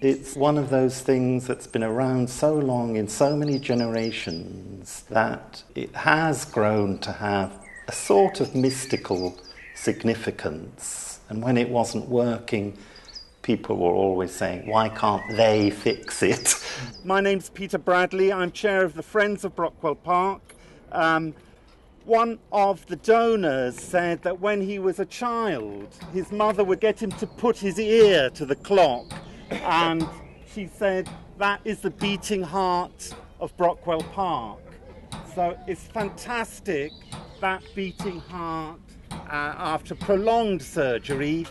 It's one of those things that's been around so long in so many generations that it has grown to have a sort of mystical significance. And when it wasn't working, people were always saying, why can't they fix it? My name's Peter Bradley. I'm chair of the Friends of Brockwell Park. One of the donors said that when he was a child, his mother would get him to put his ear to the clock. And she said, that is the beating heart of Brockwell Park. So it's fantastic, that beating heart, after prolonged surgery,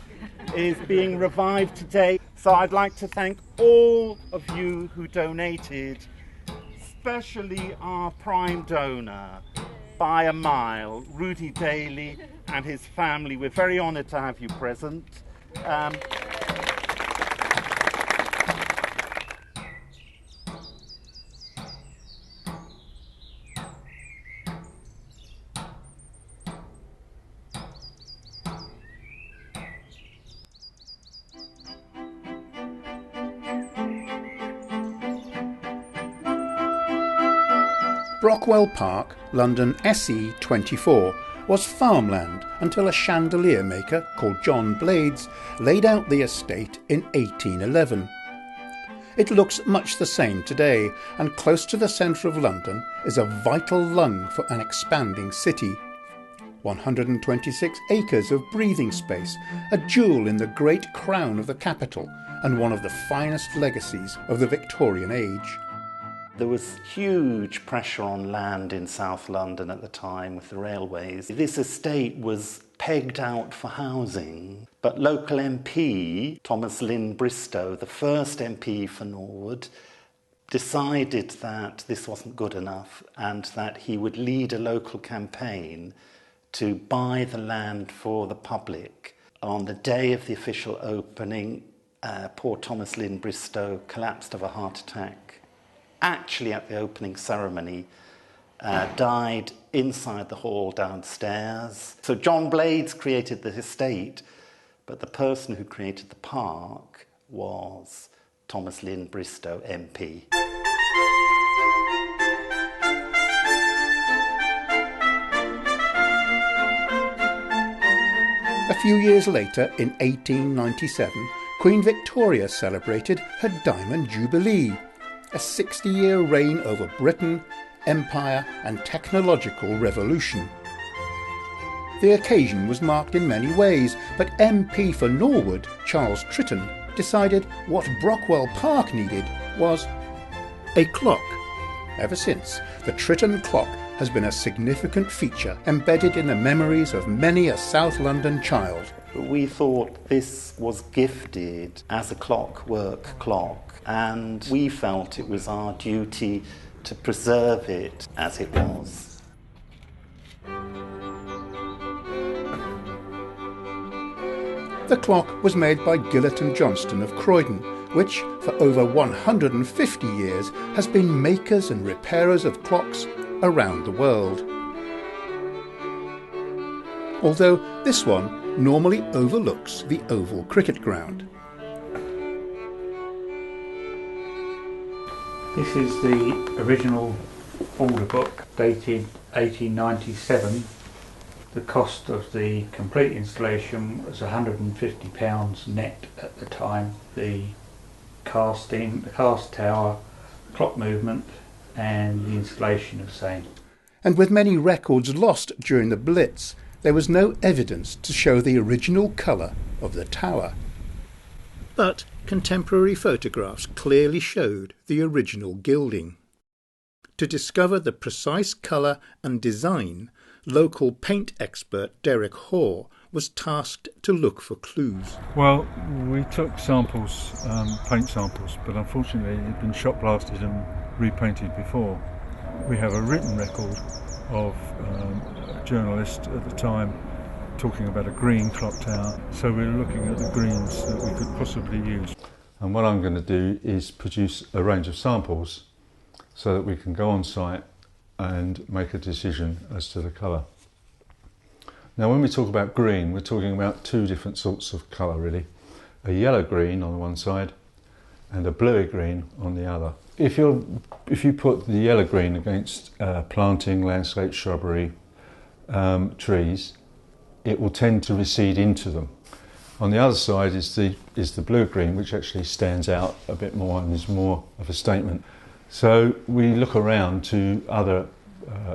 is being revived today. So I'd like to thank all of you who donated, especially our prime donor, by a mile, Rudy Daly and his family. We're very honoured to have you present. Brockwell Park, London SE24, was farmland until a chandelier maker called John Blades laid out the estate in 1811. It looks much the same today, and close to the centre of London is a vital lung for an expanding city. 126 acres of breathing space, a jewel in the great crown of the capital, and one of the finest legacies of the Victorian age. There was huge pressure on land in South London at the time with the railways. This estate was pegged out for housing, but local MP, Thomas Lynn Bristow, the first MP for Norwood, decided that this wasn't good enough and that he would lead a local campaign to buy the land for the public. On the day of the official opening, poor Thomas Lynn Bristow collapsed of a heart attack. Actually at the opening ceremony, died inside the hall downstairs. So John Blades created the estate, but the person who created the park was Thomas Lynn Bristow, MP. A few years later, in 1897, Queen Victoria celebrated her Diamond Jubilee, a 60-year reign over Britain, empire and technological revolution. The occasion was marked in many ways, but MP for Norwood, Charles Tritton, decided what Brockwell Park needed was a clock. Ever since, the Tritton Clock has been a significant feature embedded in the memories of many a South London child. We thought this was gifted as a clockwork clock, and we felt it was our duty to preserve it as it was. The clock was made by Gillett and Johnston of Croydon, which for over 150 years has been makers and repairers of clocks around the world. Although this one normally overlooks the oval cricket ground. This is the original order book dated 1897. The cost of the complete installation was £150 net at the time. The casting, the cast tower, the clock movement and the installation of same. And with many records lost during the Blitz, there was no evidence to show the original colour of the tower. But contemporary photographs clearly showed the original gilding. To discover the precise colour and design, local paint expert Derek Hoare was tasked to look for clues. Well, we took samples, paint samples, but unfortunately it had been shot blasted and repainted before. We have a written record of a journalist at the time talking about a green clock tower, so we were looking at the greens that we could possibly use. And what I'm going to do is produce a range of samples so that we can go on site and make a decision as to the colour. Now when we talk about green, we're talking about two different sorts of colour really. A yellow green on the one side and a bluey green on the other. If you put the yellow green against planting, landscape, shrubbery, trees, it will tend to recede into them. On the other side is the blue green, which actually stands out a bit more and is more of a statement. So we look around to other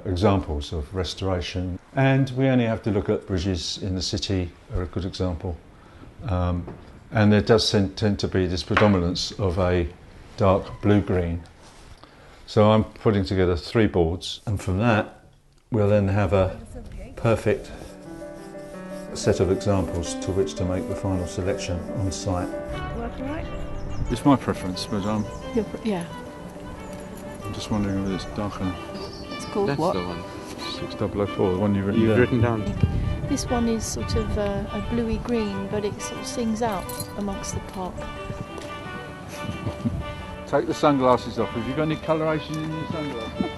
examples of restoration, and we only have to look at bridges in the city are a good example. And there does tend to be this predominance of a dark blue-green. So I'm putting together 3 boards, and from that we'll then have a perfect set of examples to which to make the final selection on site. Work all right? It's my preference, but Yeah. I'm just wondering whether it's darker. It's called That's what? the one. 6004, the one you've You've written written down. This one is sort of a bluey green, but it sort of sings out amongst the park. Take the sunglasses off. Have you got any coloration in your sunglasses?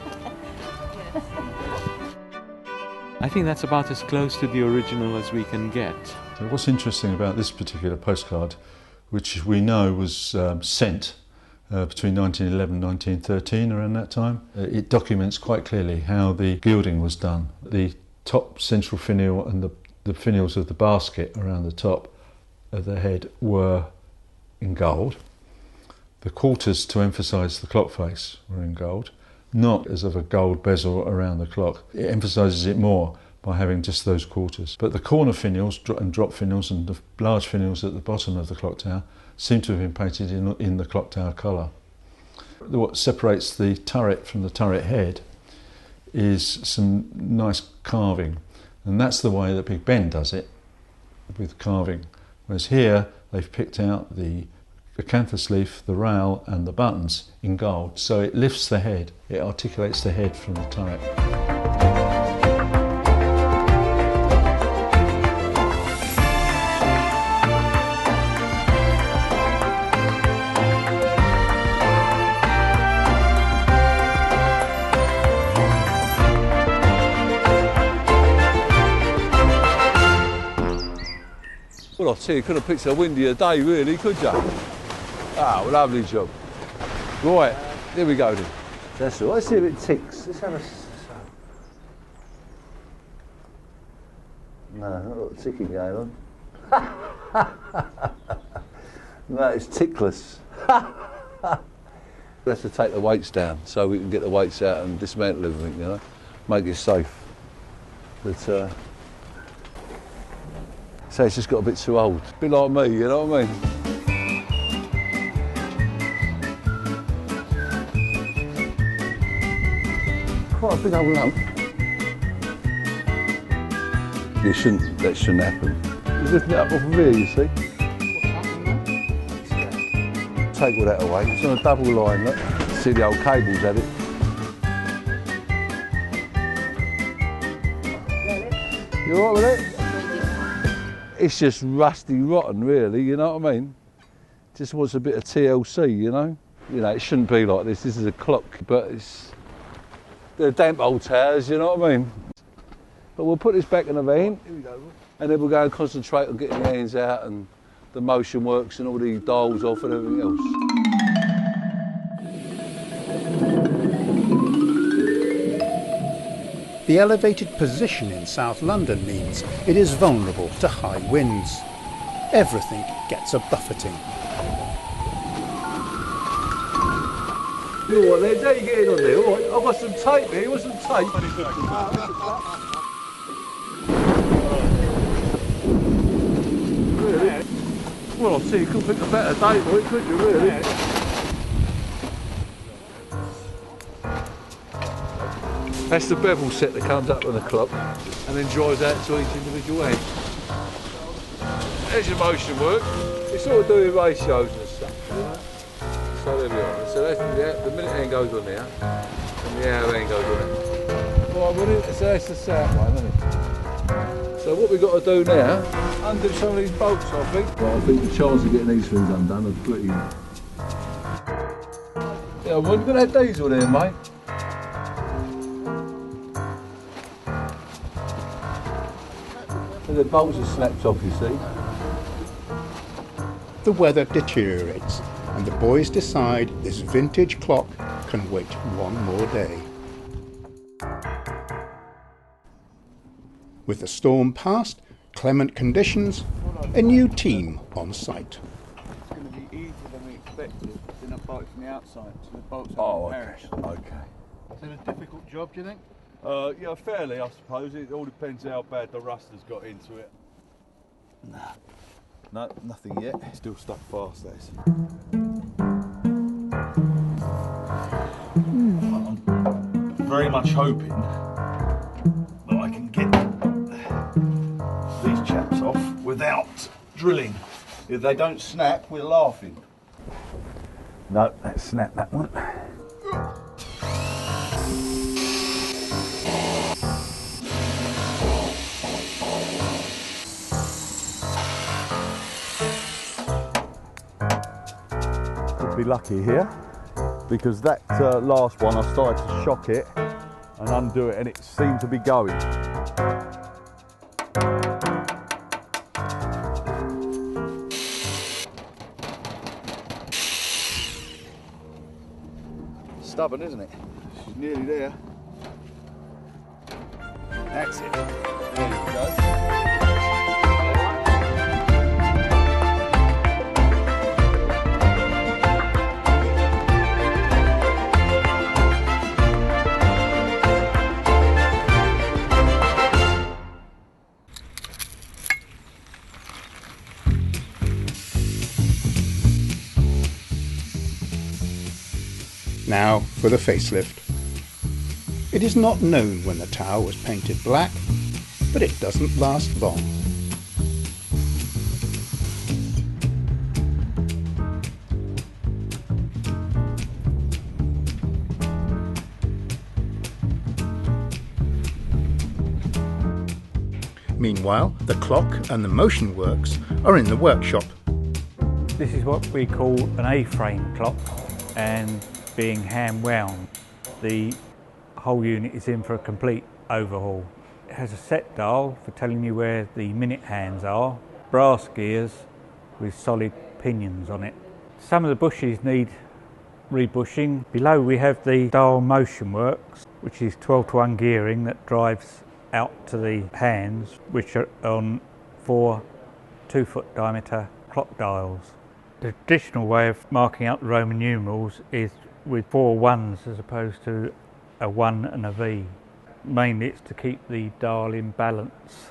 I think that's about as close to the original as we can get. So what's interesting about this particular postcard, which we know was sent between 1911 and 1913, around that time, it documents quite clearly how the gilding was done. The top central finial and the finials of the basket around the top of the head were in gold. The quarters, to emphasise the clock face, were in gold, not as of a gold bezel around the clock. It emphasises it more by having just those quarters. But the corner finials and drop finials and the large finials at the bottom of the clock tower seem to have been painted in the clock tower colour. What separates the turret from the turret head is some nice carving, and that's the way that Big Ben does it, with carving. Whereas here they've picked out the acanthus leaf, the rail and the buttons in gold, so it lifts the head, it articulates the head from the turret. Well, I tell you, you could have picked a windier day, really, could you? Ah, well, lovely job. Right, here we go then. That's all. Let's see if it ticks. Let's have a... No, not a lot of ticking going on. No, it's tickless. We have to take the weights down so we can get the weights out and dismantle everything, you know, make it safe. But, so it's just got a bit too old. A bit like me, you know what I mean? Quite a big old lump. That shouldn't happen. You're lifting it up off of here, you see? Take all that away. It's on a double line, look. See the old cables at it. You all right with it? It's just rusty rotten, really, you know what I mean? Just wants a bit of TLC, you know? You know, it shouldn't be like this. This is a clock, but they're damp old towers, you know what I mean? But we'll put this back in the van, and then we'll go and concentrate on getting the hands out and the motion works and all the dials off and everything else. The elevated position in South London means it is vulnerable to high winds. Everything gets a buffeting. You know what, lads, how you getting on there? All right, I've got some tape here, you want some tape? Really? Well, I'll tell you, you couldn't pick a better date for it, could you, really? That's the bevel set that comes up on the clock and then drives out to each individual hand. There's your motion work. It's all to do with ratios and stuff. You know? So there we are. So that's the minute hand goes on there and the hour hand goes on there. Right, so that's the south one, isn't it? So what we've got to do now, undo some of these bolts, I think. Well, I think the chance of getting these things undone are pretty... Yeah, well, you've got that diesel there, mate. The bolts are snapped off, you see. The weather deteriorates. and the boys decide this vintage clock can wait one more day. With the storm past, clement conditions, a new team on site. It's going to be easier than we expected. It's in a bolt from the outside, so the bolts Oh, haven't okay. perished. Okay. Is it a difficult job, do you think? Yeah, fairly, I suppose. It all depends how bad the rust has got into it. No, nothing yet. Still stuck fast, that is. I'm very much hoping that I can get these chaps off without drilling. If they don't snap, we're laughing. No, let's snap that one. Be lucky here, because that last one I started to shock it and undo it and it seemed to be going. Stubborn, isn't it? She's nearly there. That's it. There you go. Now for the facelift. It is not known when the tower was painted black, but it doesn't last long. Meanwhile, the clock and the motion works are in the workshop. This is what we call an A-frame clock, and being hand wound, the whole unit is in for a complete overhaul. It has a set dial for telling you where the minute hands are, brass gears with solid pinions on it. Some of the bushes need rebushing. Below we have the dial motion works, which is 12-to-1 gearing that drives out to the hands, which are on 4 2-foot diameter clock dials. The traditional way of marking out the Roman numerals is with 4 ones as opposed to a 1 and a V. Mainly it's to keep the dial in balance.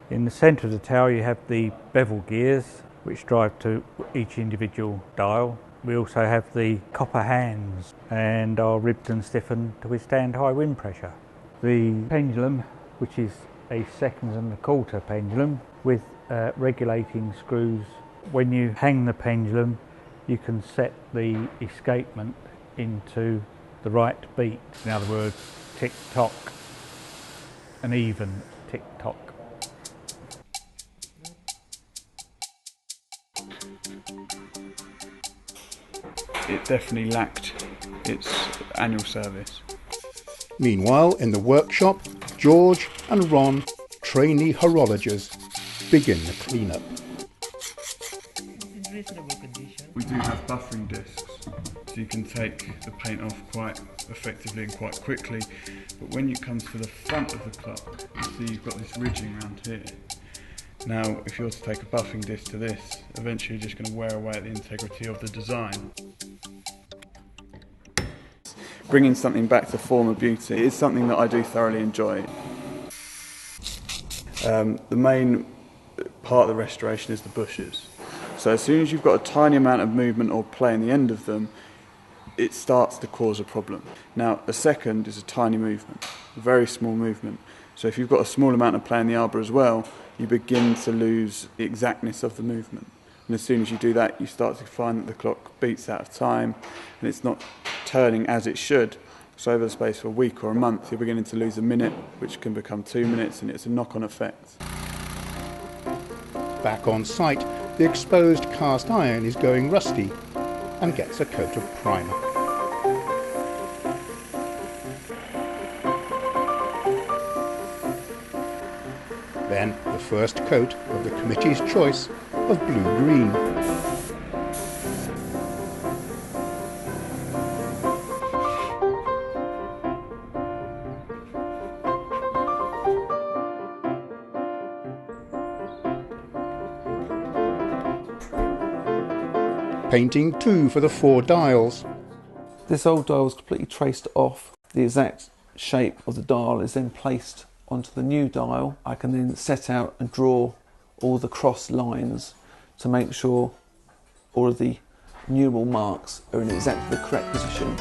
In the centre of the tower you have the bevel gears which drive to each individual dial. We also have the copper hands and are ribbed and stiffened to withstand high wind pressure. The pendulum, which is a 2 1/4 pendulum with regulating screws. When you hang the pendulum you can set the escapement into the right beat. In other words, tick-tock, an even tick-tock. It definitely lacked its annual service. Meanwhile, in the workshop, George and Ron, trainee horologers, begin the clean-up. We do have buffering discs, so you can take the paint off quite effectively and quite quickly, but when it comes to the front of the clock, you see you've got this ridging around here. Now, if you were to take a buffing disc to this, eventually you're just going to wear away at the integrity of the design. Bringing something back to former beauty is something that I do thoroughly enjoy. The main part of the restoration is the bushes. So as soon as you've got a tiny amount of movement or play in the end of them, it starts to cause a problem. Now, a second is a tiny movement, a very small movement. So if you've got a small amount of play in the arbor as well, you begin to lose the exactness of the movement. And as soon as you do that, you start to find that the clock beats out of time and it's not turning as it should. So over the space of a week or a month, you're beginning to lose a minute, which can become 2 minutes, and it's a knock-on effect. Back on site, the exposed cast iron is going rusty and gets a coat of primer. Then the first coat of the committee's choice of blue-green. painting too for the 4 dials. This old dial is completely traced off. The exact shape of the dial is then placed onto the new dial. I can then set out and draw all the cross lines to make sure all of the numeral marks are in exactly the correct position.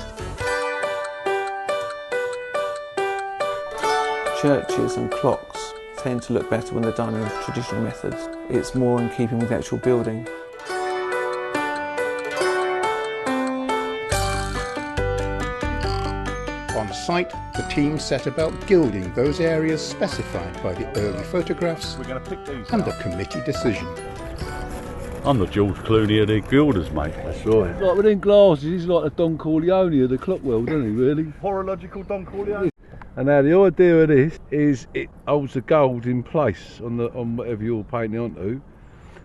Churches and clocks tend to look better when they're done in traditional methods. It's more in keeping with the actual building. On site, the team set about gilding those areas specified by the early photographs and the committee decision. I'm the George Clooney of the gilders, mate. That's right. Like with them glasses, he's like the Don Corleone of the clock world, isn't he, really? Horological Don Corleone. And now the idea of this is it holds the gold in place on whatever you're painting onto.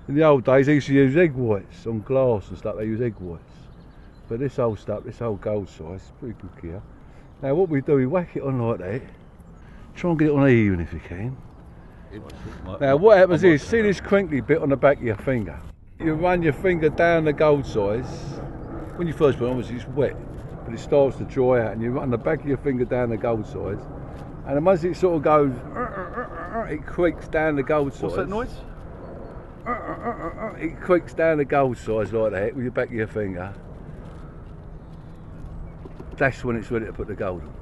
In the old days they used to use egg whites on glass and stuff, they use egg whites. But this old stuff, this old gold size, is pretty good gear. Now what we do, we whack it on like that, try and get it on even if you can. Now what happens is, see this crinkly bit on the back of your finger? You run your finger down the gold size. When you first put it on, obviously it's wet, but it starts to dry out, and you run the back of your finger down the gold size, and then once it sort of goes, it creaks down the gold size. What's that noise? It creaks down the gold size like that with your back of your finger. That's when it's ready to put the gold on.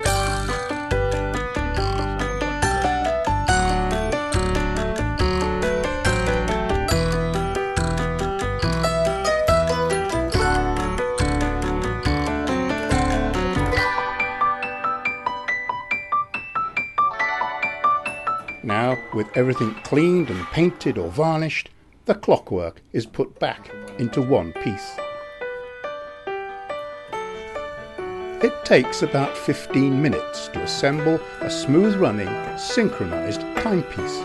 Now, with everything cleaned and painted or varnished, the clockwork is put back into one piece. It takes about 15 minutes to assemble a smooth-running, synchronised timepiece.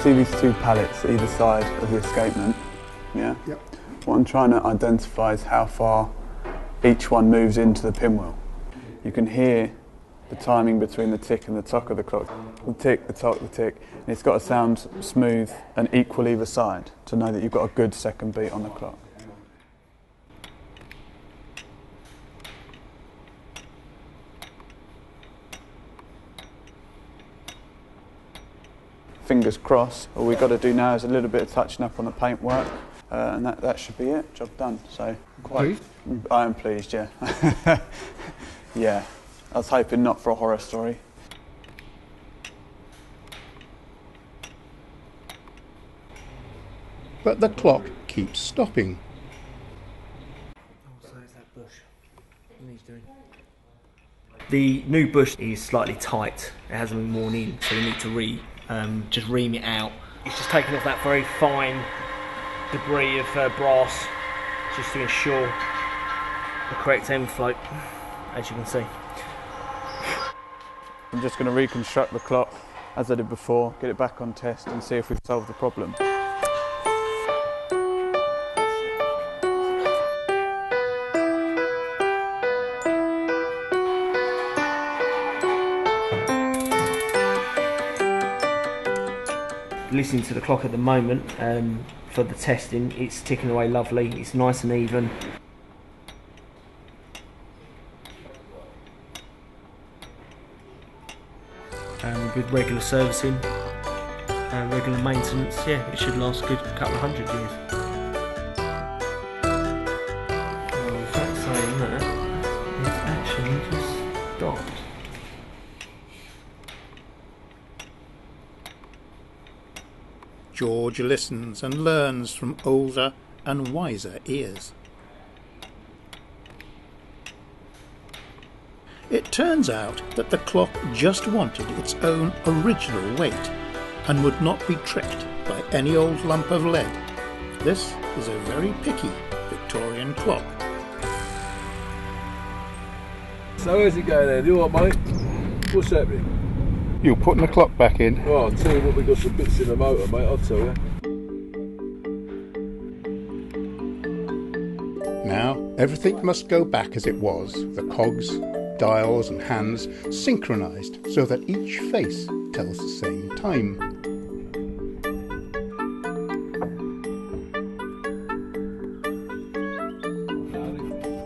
See these 2 pallets either side of the escapement? Yeah? Yep. What I'm trying to identify is how far each one moves into the pinwheel. You can hear the timing between the tick and the tock of the clock. The tick, the tock, the tick. And it's got to sound smooth and equal either side to know that you've got a good second beat on the clock. Fingers crossed. All we've got to do now is a little bit of touching up on the paintwork, and that should be it. Job done. So Pleased? I am pleased, yeah. Yeah, I was hoping not for a horror story. But the clock keeps stopping. So is that bush? What he's doing? The new bush is slightly tight. It hasn't been worn in, so we need to just ream it out. It's just taking off that very fine debris of brass, just to ensure the correct end float, as you can see. I'm just going to reconstruct the clock as I did before, get it back on test and see if we've solved the problem. Listening to the clock at the moment for the testing, it's ticking away lovely, it's nice and even. With regular servicing and regular maintenance, yeah, it should last a good couple of 100 years. Well, in fact, saying that, it's actually just stopped. George listens and learns from older and wiser ears. It turns out that the clock just wanted its own original weight and would not be tricked by any old lump of lead. This is a very picky Victorian clock. So how's it going then? You alright, mate? What's happening? You're putting the clock back in? Oh, I'll tell you what, we've got some bits in the motor, mate, I'll tell you. Everything must go back as it was, the cogs, dials and hands synchronised so that each face tells the same time.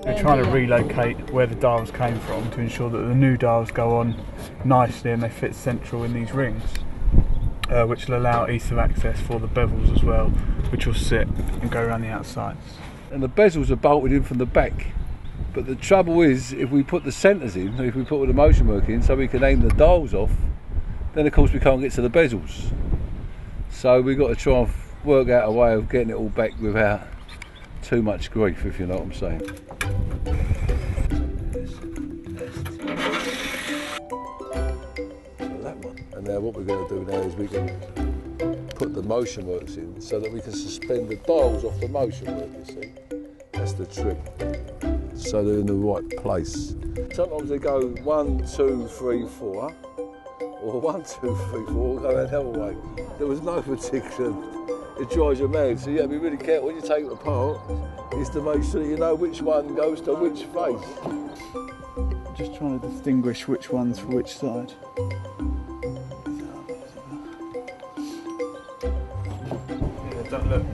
We're trying to relocate where the dials came from to ensure that the new dials go on nicely and they fit central in these rings, which will allow ease of access for the bevels as well, which will sit and go around the outsides. And the bezels are bolted in from the back. But the trouble is, if we put the centres in, if we put all the motion work in so we can aim the dials off, then of course we can't get to the bezels. So we've got to try and work out a way of getting it all back without too much grief, if you know what I'm saying. And now what we're going to do now is we can put the motion works in so that we can suspend the dials off the motion work, you see. That's the trick. So they're in the right place. Sometimes they go 1, 2, 3, 4, or 1, 2, 3, 4, go that other way. There was no particular, it drives you mad, so you have to be really careful when you take it apart, is to make sure you know which one goes to which face. I'm just trying to distinguish which one's for which side. Yeah, don't look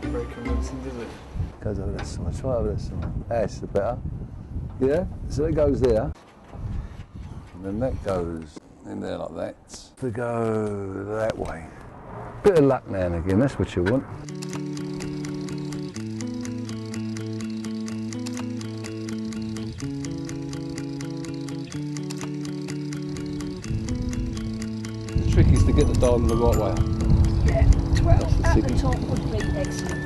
very convincing, does it? Goes over that side, try over that side. That's the better. Yeah, so that goes there. And then that goes in there like that. To go that way. Bit of luck now and again, that's what you want. The trick is to get the dial in the right way. Yeah, 12 at the top would be excellent.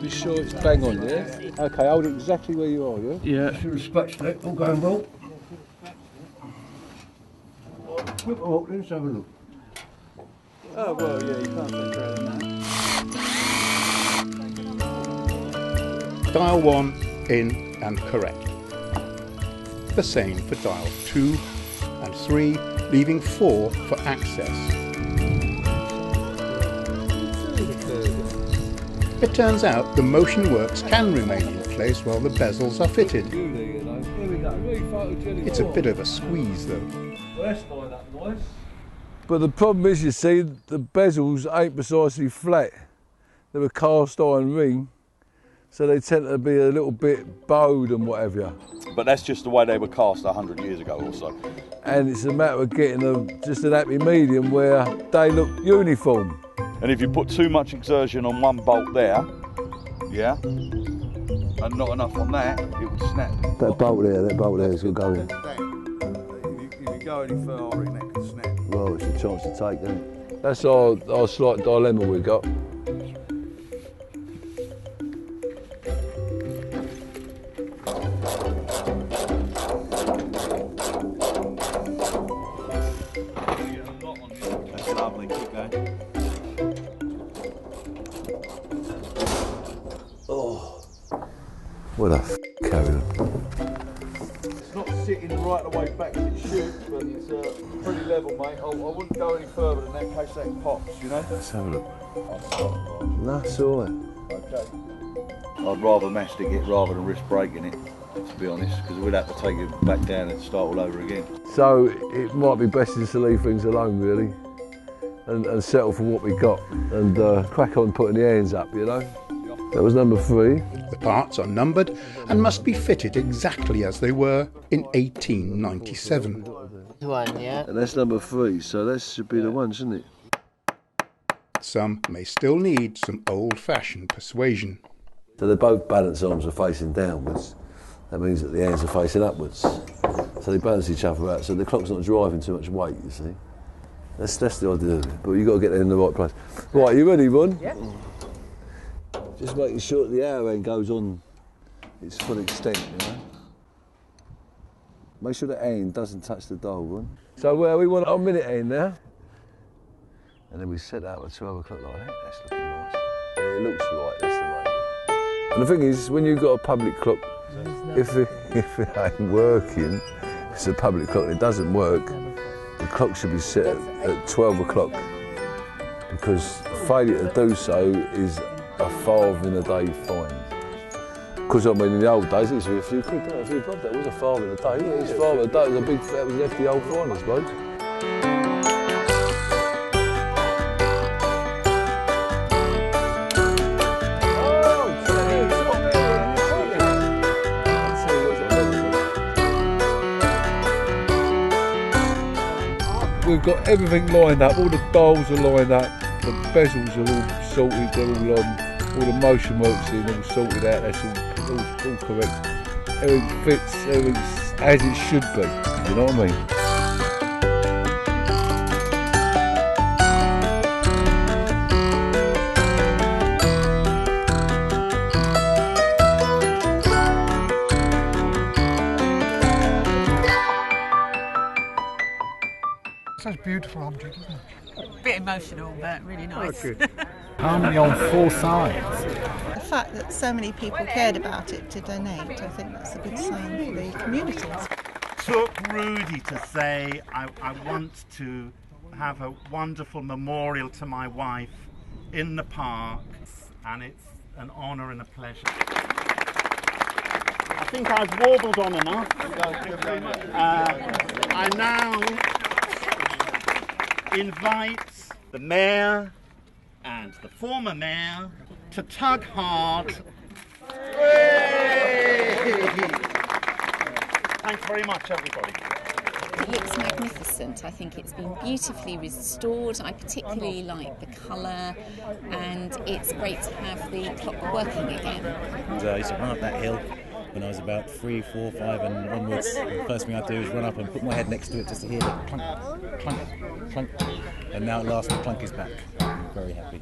Be sure it's bang on, yeah? Okay, hold it exactly where you are, yeah? Yeah, if you respect it, all going well. Oh, let's have a look. Oh, well, yeah, you can't say better than that. Dial 1 in and correct. The same for dial 2 and 3, leaving 4 for access. It turns out the motion works can remain in place while the bezels are fitted. It's a bit of a squeeze though. But the problem is, you see, the bezels ain't precisely flat. They're a cast iron ring, so they tend to be a little bit bowed and whatever. But that's just the way they were cast 100 years ago or so. And it's a matter of getting just an happy medium where they look uniform. And if you put too much exertion on one bolt there, yeah, and not enough on that, it would snap. That bolt there is going to go in. If you go any further, I reckon that could snap. Well, it's a chance to take, isn't it? That's our slight dilemma we got. That's lovely, keep going. Oh, what a carry on. It's not sitting right the way back as it should, but it's pretty level, mate. I wouldn't go any further than that in case that pops, you know? Let's have a look. That's all right. Okay. I'd rather mastic it rather than risk breaking it, to be honest, because we'd have to take it back down and start all over again. So it might be best just to leave things alone, really, and settle for what we got, and crack on putting the hands up, you know? That was number 3. The parts are numbered and must be fitted exactly as they were in 1897. One, yeah. And that's number 3, so that should be the one, shouldn't it? Some may still need some old-fashioned persuasion. So they're both balance arms are facing downwards. That means that the hands are facing upwards. So they balance each other out, so the clock's not driving too much weight, you see. That's the idea of it, but you've got to get it in the right place. Right, you ready, Ron? Yep. Just making sure that the hour hand goes on its full extent, you know. Make sure the hand doesn't touch the dial, Ron. So we want our minute hand now. And then we set that up at 12 o'clock like that. That's looking nice. Yeah, it looks right, that's the way. And the thing is, when you've got a public clock, if it ain't working, it's a public clock and it doesn't work, the clock should be set at 12 o'clock. because failure to do so is a £5 in a day fine. Because I mean, in the old days, it was a few quid, a few bob. That was a £5 in a day. It was £5 in a day. It was a big, that was left the old fine, I suppose. We've got everything lined up, all the dials are lined up, the bezels are all sorted, they're all the motion works in, all sorted out, that's all correct. Everything fits, everything's as it should be, you know what I mean? Such a beautiful object, isn't it? A bit emotional, but really nice. Oh, good. Harmony on 4 sides. The fact that so many people cared about it to donate, I think that's a good sign for the community. Took Rudy to say, I want to have a wonderful memorial to my wife in the park, and it's an honour and a pleasure. I think I've warbled on enough. I now invite the Mayor and the former Mayor to tug hard. Thanks very much, everybody. It looks magnificent. I think it's been beautifully restored. I particularly like the colour, and it's great to have the clock working again. I used to run up that hill when I was about 3, 4, 5 and onwards. The first thing I'd do is run up and put my head next to it just to hear the clunk, clunk, clunk. And now at last the clunk is back. I'm very happy.